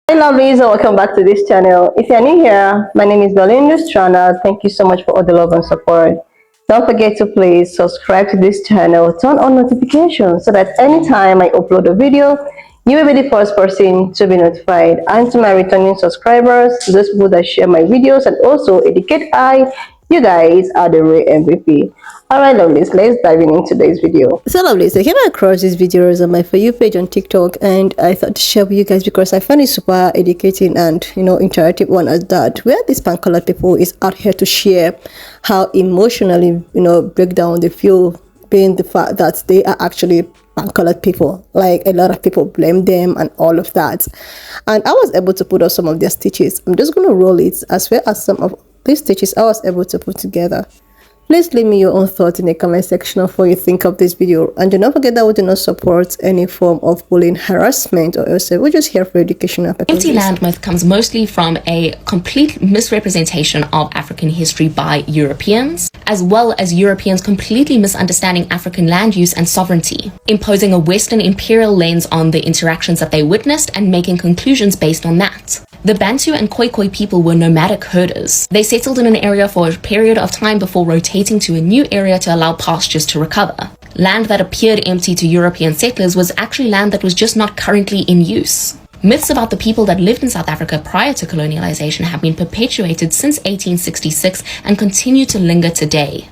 Hey lovelies, and welcome back to this channel. If you're new here, my name is Strana. Thank you so much for all the love and support. Don't forget to please subscribe to this channel, turn on notifications so that anytime I upload a video, you will be the first person to be notified. And to my returning subscribers, to those people that share my videos and also educate you guys are the real MVP. Alright lovelies, let's dive in into today's video. So lovelies, I came across these videos on my For You page on TikTok and I thought to share with you guys because I find it super educating and interactive one as that, where these pan-colored people is out here to share how emotionally breakdown they feel, being the fact that they are actually pan-colored people. Like a lot of people blame them and all of that, and I was able to put out some of their stitches. I'm just going to roll it as well as some of these stitches I was able to put together. Please leave me your own thoughts in the comment section of what you think of this video, and do not forget that we do not support any form of bullying, harassment, or else we're just here for educational purposes. Empty land myth comes mostly from a complete misrepresentation of African history by Europeans, as well as Europeans completely misunderstanding African land use and sovereignty, imposing a Western imperial lens on the interactions that they witnessed and making conclusions based on that. The Bantu and Khoikhoi people were nomadic herders. They settled in an area for a period of time before rotating to a new area to allow pastures to recover. Land that appeared empty to European settlers was actually land that was just not currently in use. Myths about the people that lived in South Africa prior to colonialization have been perpetuated since 1866 and continue to linger today.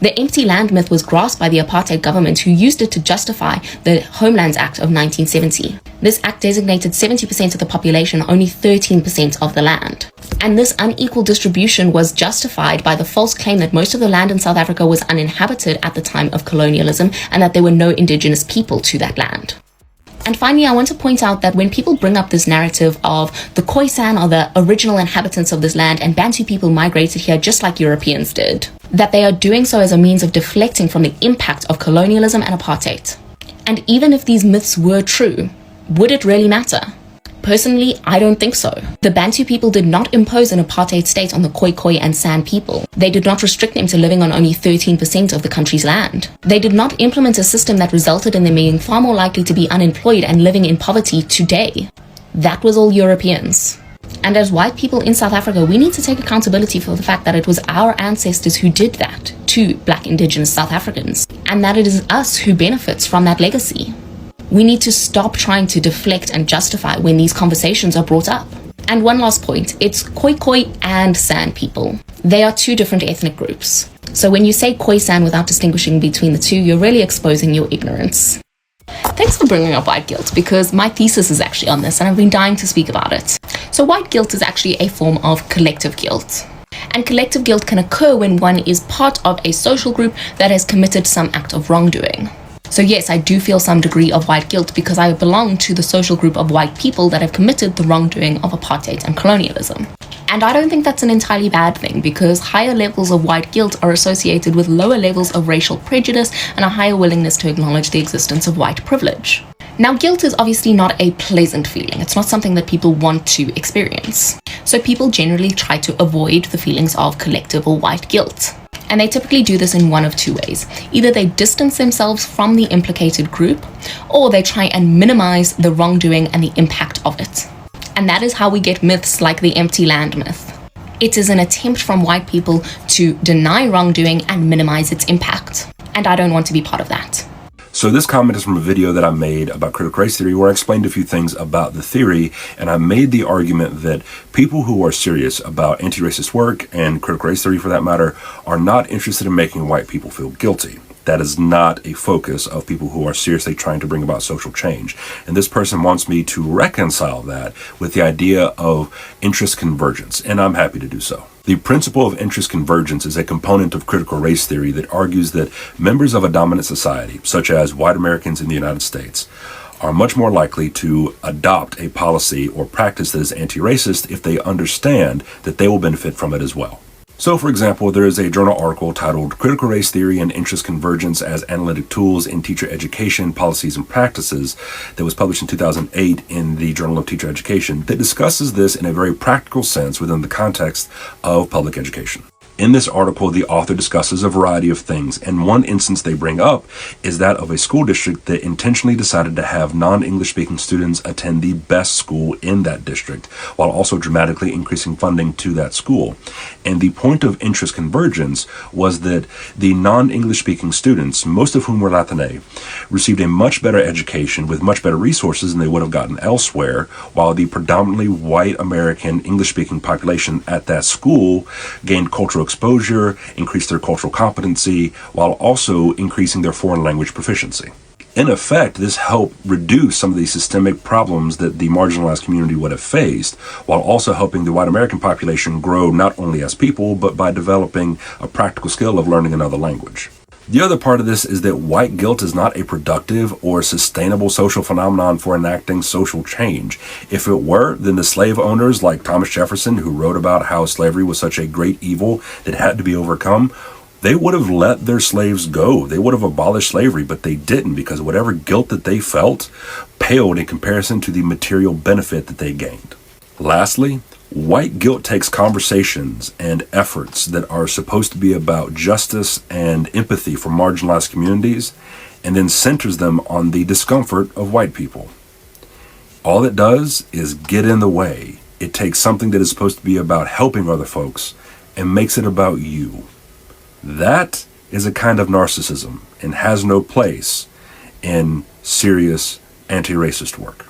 The empty land myth was grasped by the apartheid government, who used it to justify the Homelands Act of 1970. This act designated 70% of the population, only 13% of the land. And this unequal distribution was justified by the false claim that most of the land in South Africa was uninhabited at the time of colonialism and that there were no indigenous people to that land. And finally, I want to point out that when people bring up this narrative of the Khoisan are the original inhabitants of this land and Bantu people migrated here just like Europeans did, that they are doing so as a means of deflecting from the impact of colonialism and apartheid. And even if these myths were true, would it really matter? Personally, I don't think so. The Bantu people did not impose an apartheid state on the Khoikhoi and San people. They did not restrict them to living on only 13% of the country's land. They did not implement a system that resulted in them being far more likely to be unemployed and living in poverty today. That was all Europeans. And as white people in South Africa, we need to take accountability for the fact that it was our ancestors who did that to Black Indigenous South Africans, and that it is us who benefits from that legacy. We need to stop trying to deflect and justify when these conversations are brought up. And one last point, it's Khoikhoi and San people. They are two different ethnic groups. So when you say Khoisan without distinguishing between the two, you're really exposing your ignorance. Thanks for bringing up white guilt, because my thesis is actually on this and I've been dying to speak about it. So white guilt is actually a form of collective guilt. And collective guilt can occur when one is part of a social group that has committed some act of wrongdoing. So yes, I do feel some degree of white guilt because I belong to the social group of white people that have committed the wrongdoing of apartheid and colonialism. And I don't think that's an entirely bad thing, because higher levels of white guilt are associated with lower levels of racial prejudice and a higher willingness to acknowledge the existence of white privilege. Now, guilt is obviously not a pleasant feeling. It's not something that people want to experience. So people generally try to avoid the feelings of collective or white guilt. And they typically do this in one of two ways. Either they distance themselves from the implicated group, or they try and minimize the wrongdoing and the impact of it. And that is how we get myths like the empty land myth. It is an attempt from white people to deny wrongdoing and minimize its impact. And I don't want to be part of that. So this comment is from a video that I made about critical race theory, where I explained a few things about the theory, and I made the argument that people who are serious about anti-racist work, and critical race theory for that matter, are not interested in making white people feel guilty. That is not a focus of people who are seriously trying to bring about social change. And this person wants me to reconcile that with the idea of interest convergence, and I'm happy to do so. The principle of interest convergence is a component of critical race theory that argues that members of a dominant society, such as white Americans in the United States, are much more likely to adopt a policy or practice that is anti-racist if they understand that they will benefit from it as well. So, for example, there is a journal article titled Critical Race Theory and Interest Convergence as Analytic Tools in Teacher Education, Policies and Practices that was published in 2008 in the Journal of Teacher Education that discusses this in a very practical sense within the context of public education. In this article, the author discusses a variety of things, and one instance they bring up is that of a school district that intentionally decided to have non-English speaking students attend the best school in that district, while also dramatically increasing funding to that school. And the point of interest convergence was that the non-English speaking students, most of whom were Latine, received a much better education with much better resources than they would have gotten elsewhere, while the predominantly white American English speaking population at that school gained cultural exposure, increased their cultural competency, while also increasing their foreign language proficiency. In effect, this helped reduce some of the systemic problems that the marginalized community would have faced, while also helping the white American population grow not only as people, but by developing a practical skill of learning another language. The other part of this is that white guilt is not a productive or sustainable social phenomenon for enacting social change. If it were, then the slave owners like Thomas Jefferson, who wrote about how slavery was such a great evil that had to be overcome, they would have let their slaves go. They would have abolished slavery, but they didn't, because whatever guilt that they felt paled in comparison to the material benefit that they gained. Lastly, white guilt takes conversations and efforts that are supposed to be about justice and empathy for marginalized communities and then centers them on the discomfort of white people. All it does is get in the way. It takes something that is supposed to be about helping other folks and makes it about you. That is a kind of narcissism and has no place in serious anti-racist work.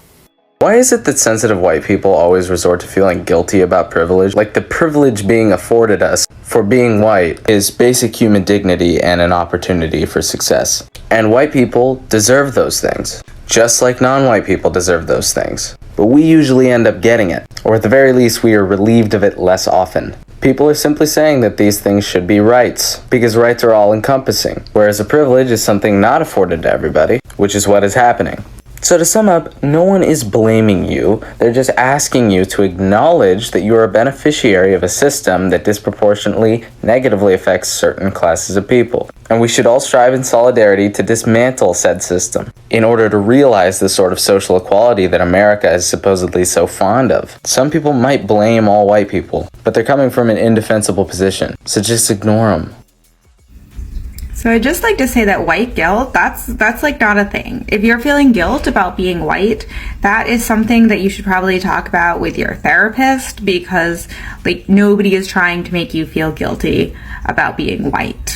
Why is it that sensitive white people always resort to feeling guilty about privilege? Like the privilege being afforded us for being white is basic human dignity and an opportunity for success. And white people deserve those things, just like non-white people deserve those things. But we usually end up getting it, or at the very least we are relieved of it less often. People are simply saying that these things should be rights, because rights are all-encompassing, whereas a privilege is something not afforded to everybody, which is what is happening. So to sum up, no one is blaming you, they're just asking you to acknowledge that you are a beneficiary of a system that disproportionately negatively affects certain classes of people. And we should all strive in solidarity to dismantle said system in order to realize the sort of social equality that America is supposedly so fond of. Some people might blame all white people, but they're coming from an indefensible position, so just ignore them. So I'd just like to say that white guilt, that's like not a thing. If you're feeling guilt about being white, that is something that you should probably talk about with your therapist, because like nobody is trying to make you feel guilty about being white.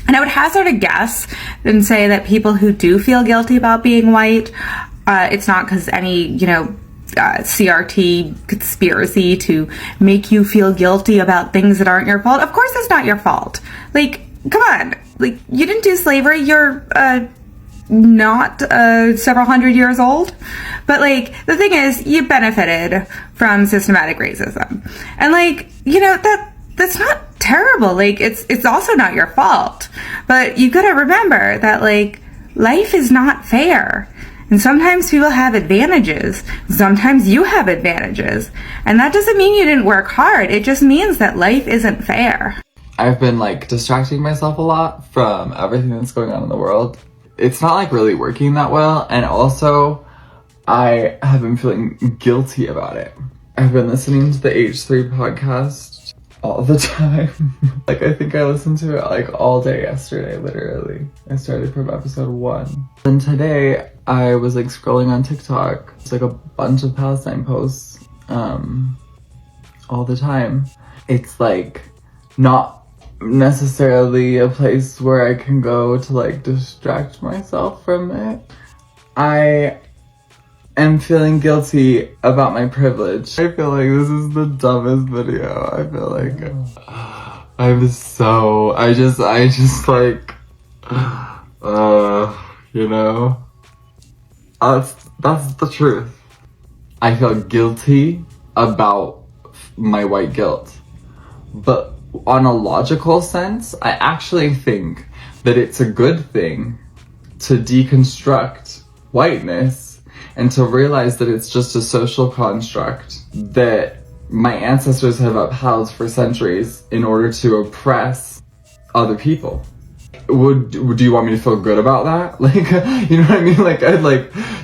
And I would hazard a guess and say that people who do feel guilty about being white, it's not because any, CRT conspiracy to make you feel guilty about things that aren't your fault. Of course it's not your fault. Like, come on. Like, you didn't do slavery. You're not several hundred years old. But, like, the thing is, you benefited from systematic racism. And, like, that's not terrible. Like, it's also not your fault. But you gotta remember that, like, life is not fair. And sometimes people have advantages. Sometimes you have advantages. And that doesn't mean you didn't work hard. It just means that life isn't fair. I've been distracting myself a lot from everything that's going on in the world. It's not really working that well, and also I have been feeling guilty about it. I've been listening to the H3 podcast all the time. I think I listened to it all day yesterday, literally. I started from episode 1. And today I was scrolling on TikTok. It's a bunch of Palestine posts all the time. It's not necessarily a place where I can go to distract myself from it. I am feeling guilty about my privilege. I feel like this is the dumbest video. I feel that's the truth. I feel guilty about my white guilt, but on a logical sense, I actually think that it's a good thing to deconstruct whiteness and to realize that it's just a social construct that my ancestors have upheld for centuries in order to oppress other people. do you want me to feel good about that? Like, you know what I mean? Like,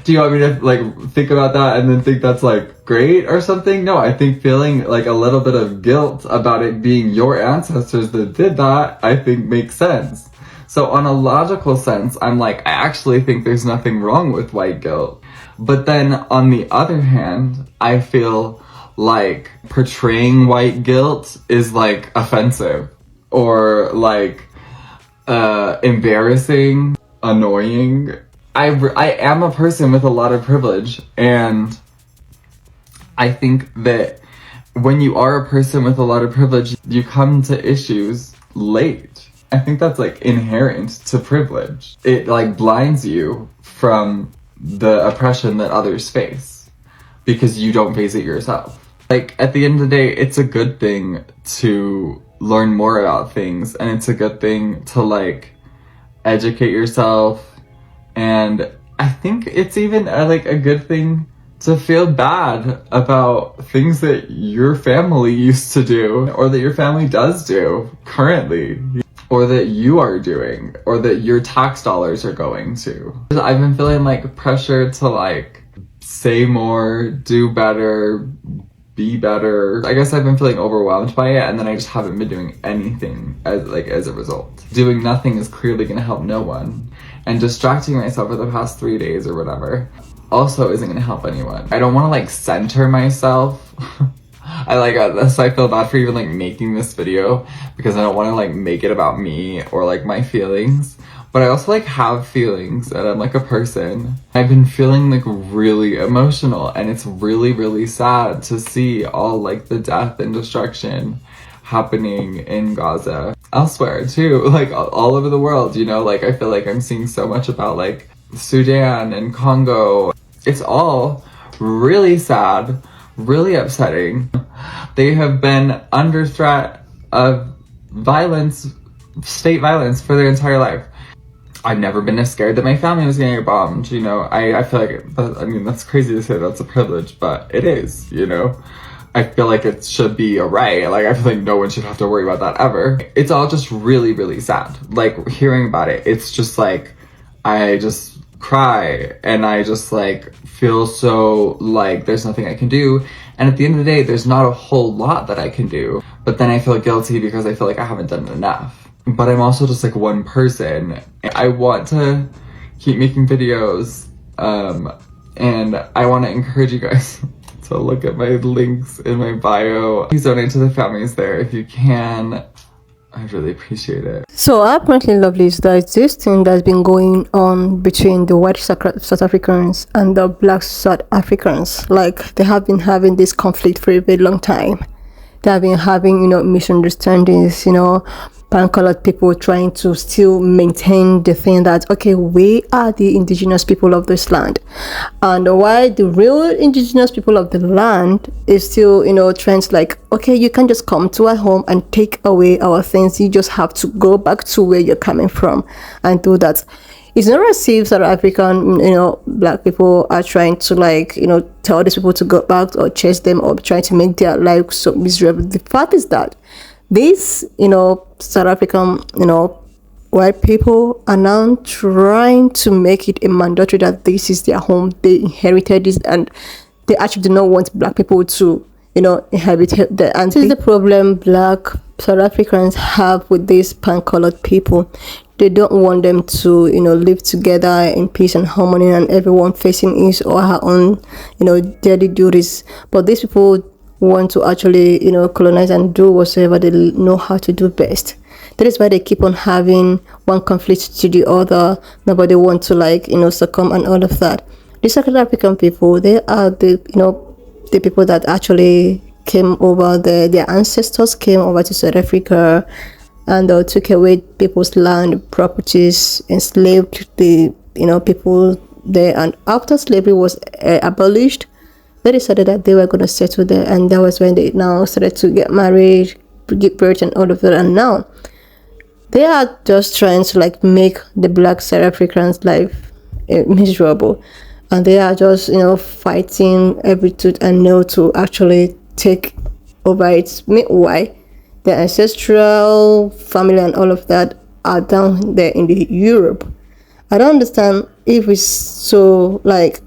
do you want me to like think about that and then think that's like great or something? No, I think feeling like a little bit of guilt about it being your ancestors that did that, I think makes sense. So on a logical sense, I'm like, I actually think there's nothing wrong with white guilt. But then on the other hand, I feel like portraying white guilt is like offensive or like embarrassing, annoying. I am a person with a lot of privilege, and I think that when you are a person with a lot of privilege, you come to issues late. I think that's like inherent to privilege. It like blinds you from the oppression that others face because you don't face it yourself. Like, at the end of the day, it's a good thing to learn more about things, and it's a good thing to like educate yourself, and I think it's even like a good thing to feel bad about things that your family used to do, or that your family does do currently, or that you are doing, or that your tax dollars are going to. I've been feeling like pressure to like say more, do better, be better. I guess I've been feeling overwhelmed by it, and then I just haven't been doing anything as a result. Doing nothing is clearly gonna help no one, and distracting myself for the past 3 days or whatever also isn't gonna help anyone. I don't want to like center myself. I feel bad for even like making this video because I don't want to like make it about me or like my feelings. But I also like have feelings, and I'm like a person. I've been feeling like really emotional, and it's really, really sad to see all like the death and destruction happening in Gaza. Elsewhere too, like all over the world, you know, like I feel like I'm seeing so much about like Sudan and Congo. It's all really sad, really upsetting. They have been under threat of violence, state violence, for their entire life. I've never been as scared that my family was getting bombed, you know. I feel like, I mean, that's crazy to say that's a privilege, but it is, you know. I feel like it should be a right. Like, I feel like no one should have to worry about that ever. It's all just really, really sad. Like, hearing about it, it's just like, I just cry, and I just like feel so like there's nothing I can do. And at the end of the day, there's not a whole lot that I can do. But then I feel guilty because I feel like I haven't done enough. But I'm also just like one person. I want to keep making videos, and I want to encourage you guys to look at my links in my bio. Please donate to the families there if you can. I'd really appreciate it. So apparently, lovely, is that this thing that's been going on between the white South Africans and the black South Africans. Like, they have been having this conflict for a very long time. They have been having, you know, misunderstandings, you know, pan-colored people trying to still maintain the thing that, okay, we are the indigenous people of this land, and why the real indigenous people of the land is still, you know, trying to like, okay, you can just come to our home and take away our things. You just have to go back to where you're coming from and do that. It's not as if South African, you know, black people are trying to like, you know, tell these people to go back or chase them or trying to make their life so miserable. The fact is that these, you know, South African, you know, white people are now trying to make it a mandatory that this is their home. They inherited this, and they actually do not want black people to, you know, inhabit the. And this is the problem black South Africans have with these pan-colored people. They don't want them to, you know, live together in peace and harmony, and everyone facing his or her own, you know, daily duties. But these people want to actually, you know, colonize and do whatever they know how to do best. That is why they keep on having one conflict to the other. Nobody wants to, like, you know, succumb and all of that. The South African people, they are the, you know, the people that actually came over there. Their ancestors came over to South Africa and took away people's land, properties, enslaved the, you know, people there. And after slavery was abolished, they decided that they were going to settle there, and that was when they now started to get married, give birth, and all of that. And now they are just trying to like make the black South Africans' life miserable, and they are just, you know, fighting every tooth and nail to actually take over it. Meanwhile, their ancestral family and all of that are down there in the Europe. I don't understand if it's so like,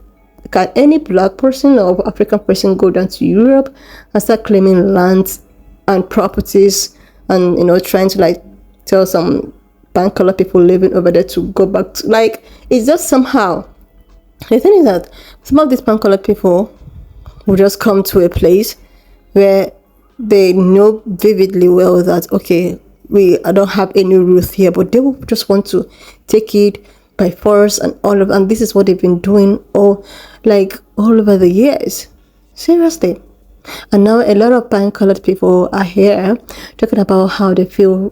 can any black person or African person go down to Europe and start claiming lands and properties and trying to like tell some bank color people living over there to go back to, like, it's just somehow. The thing is that some of these bank color people will just come to a place where they know vividly well that, okay, I don't have any roof here, but they will just want to take it by force and this is what they've been doing all over the years. Seriously. And now a lot of pan-colored people are here talking about how they feel,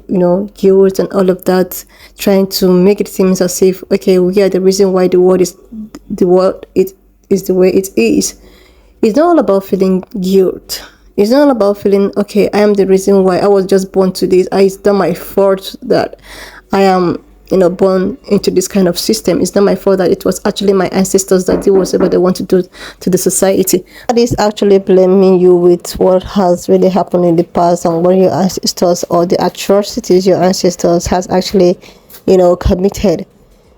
guilt and all of that, trying to make it seem as if, okay, we are the reason why the world is the way it is. It's not all about feeling guilt. It's not all about feeling, okay, I am the reason why I was just born to this. It's not my fault that I am born into this kind of system. It's not my fault that it was actually my ancestors that did whatever they want to do to the society. That is actually blaming you with what has really happened in the past and what your ancestors or the atrocities your ancestors has actually, committed.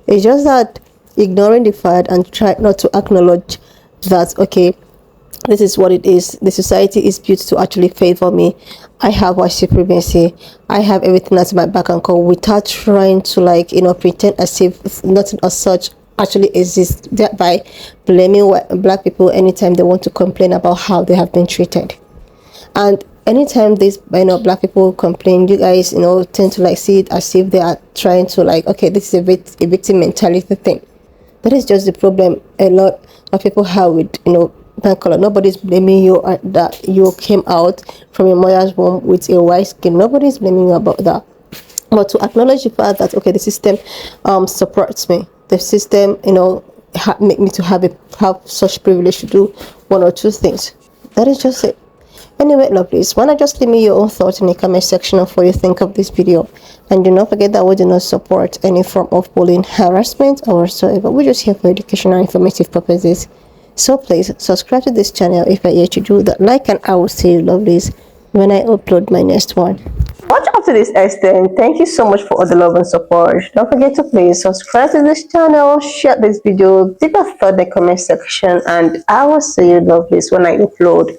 It's just that ignoring the fact and try not to acknowledge that, okay, this is what it is. The society is built to actually favor me. I have white supremacy. I have everything at my back and call without trying to pretend as if nothing as such actually exists, thereby blaming black people anytime they want to complain about how they have been treated. And anytime these black people complain, you guys tend to see it as if they are trying to okay, this is a victim mentality thing. That is just the problem a lot of people have with color. Nobody's blaming you that you came out from a mother's womb with a white skin. Nobody's blaming you about that. But to acknowledge the fact that, okay, the system supports me. The system, make me to have such privilege to do one or two things. That is just it. Anyway, lovelies, why not just leave me your own thoughts in the comment section of what you think of this video. And do not forget that we do not support any form of bullying, harassment, or whatsoever. We're just here for educational and informative purposes. So please subscribe to this channel if you're yet to do that. And I will see you, lovelies, when I upload my next one. Watch up to this extent. Thank you so much for all the love and support. Don't forget to please subscribe to this channel, share this video, leave a thought in the comment section, and I will see you, lovelies, when I upload